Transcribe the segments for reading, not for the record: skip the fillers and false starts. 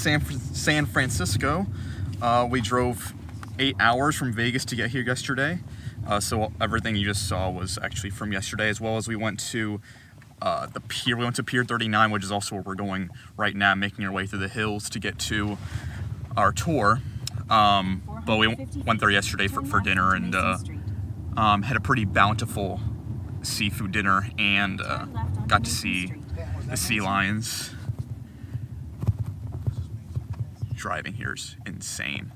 San Francisco. We drove 8 hours from Vegas to get here yesterday. So everything you just saw was actually from yesterday, as well as we went to the pier. We went to Pier 39, which is also where we're going right now, making our way through the hills to get to our tour. But we went there yesterday for dinner and had a pretty bountiful seafood dinner and got to see the sea lions. Driving here is insane.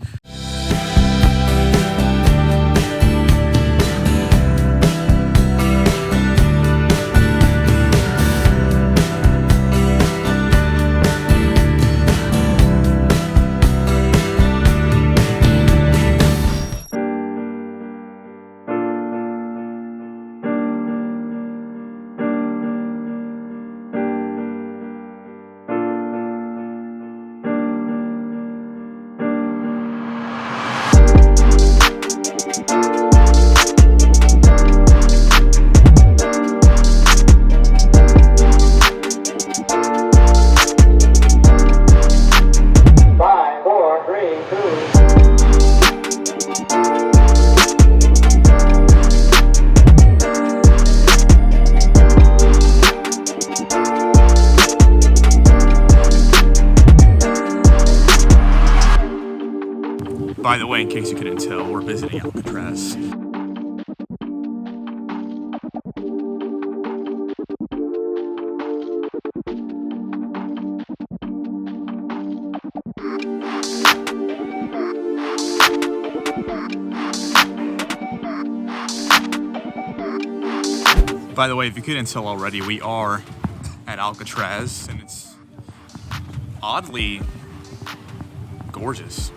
By the way, in case you couldn't tell, we're visiting Alcatraz. By the way, if you couldn't tell already, we are at Alcatraz, and it's oddly gorgeous.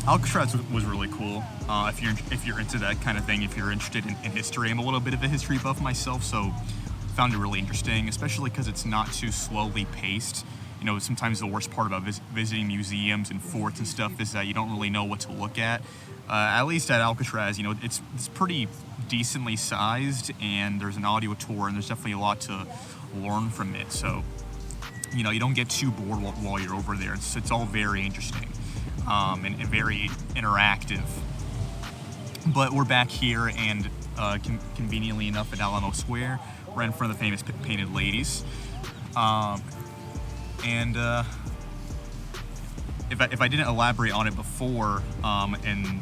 Alcatraz was really cool. If you're into that kind of thing, if you're interested in history, I'm a little bit of a history buff myself, so found it really interesting, especially because it's not too slowly paced. You know, sometimes the worst part about visiting museums and forts and stuff is that you don't really know what to look at. At least at Alcatraz, you know, it's pretty decently sized, and there's an audio tour, and there's definitely a lot to learn from it. So, you know, you don't get too bored while you're over there. It's all very interesting. And very interactive. But we're back here, and conveniently enough at Alamo Square, right in front of the famous painted ladies. And if I didn't elaborate on it before, in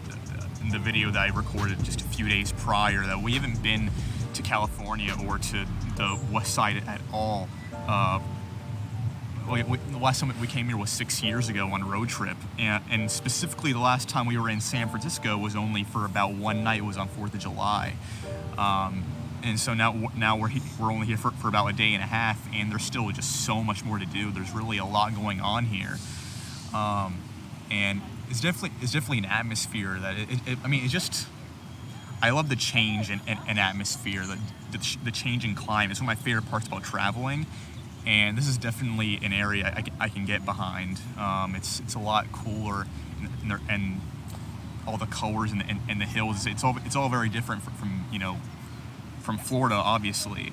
the video that I recorded just a few days prior, that we haven't been to California or to the West Side at all. The last time we came here was 6 years ago on a road trip, and specifically the last time we were in San Francisco was only for about one night. It was on 4th of July, and so now we're only here for about a day and a half, and there's still just so much more to do. There's really a lot going on here, and it's definitely an atmosphere that I love the change in atmosphere, the change in climate. It's one of my favorite parts about traveling. And this is definitely an area I can get behind. It's a lot cooler, and all the colors and the hills. It's all very different from Florida, obviously.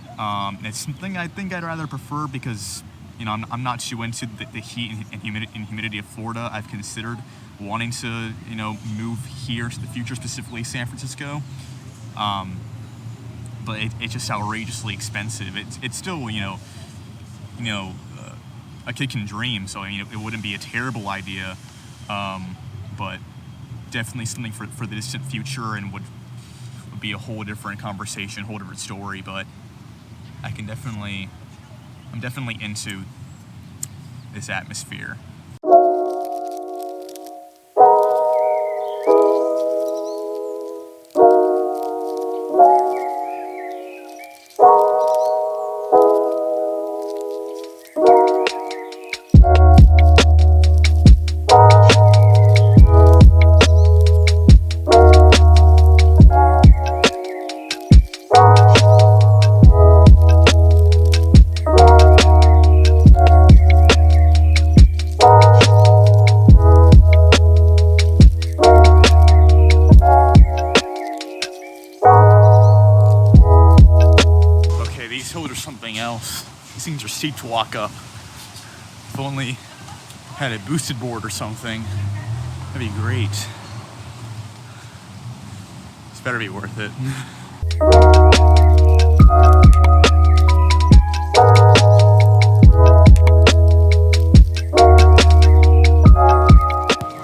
It's something I think I'd rather prefer because I'm not too into the heat and humidity of Florida. I've considered wanting to move here to the future, specifically San Francisco. But it's just outrageously expensive. It's still a kid can dream, so it wouldn't be a terrible idea, but definitely something for the distant future, and would be a whole different conversation, whole different story. But I'm definitely into this atmosphere. These hills are something else. These things are steep to walk up. If only had a boosted board or something, that'd be great. This better be worth it.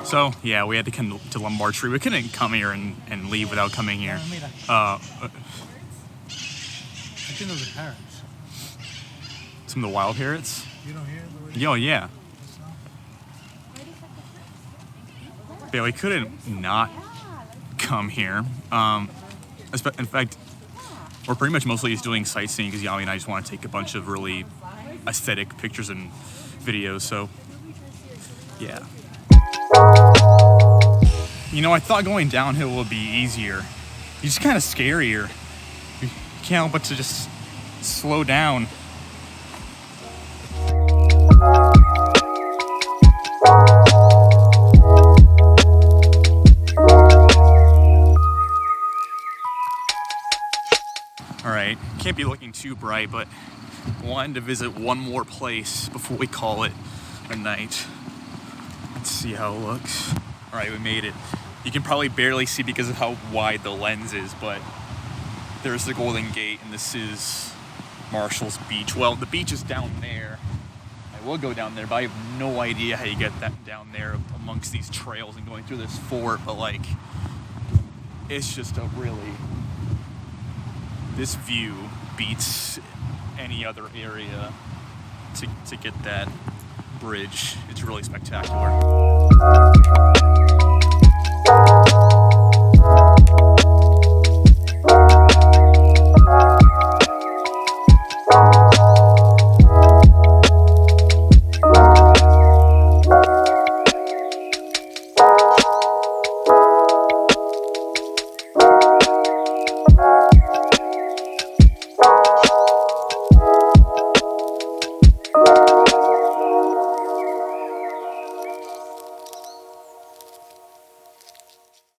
So yeah, we had to come to Lombard Street. We couldn't come here and leave without coming here. I think those are parrots. Some of the wild parrots? You don't hear the Yo, yeah. Yeah, we couldn't not come here. In fact, we're pretty much mostly just doing sightseeing because Yami and I just want to take a bunch of really aesthetic pictures and videos, so yeah. You know, I thought going downhill would be easier. It's just kind of scarier. You can't help but to just slow down. Alright, can't be looking too bright, but wanted to visit one more place before we call it a night. Let's see how it looks. Alright, we made it. You can probably barely see because of how wide the lens is, but there's the Golden Gate, and this is Marshall's Beach. Well, the beach is down there. I will go down there, but I have no idea how you get that down there amongst these trails and going through this fort, but like, it's just a really, this view beats any other area to get that bridge. It's really spectacular.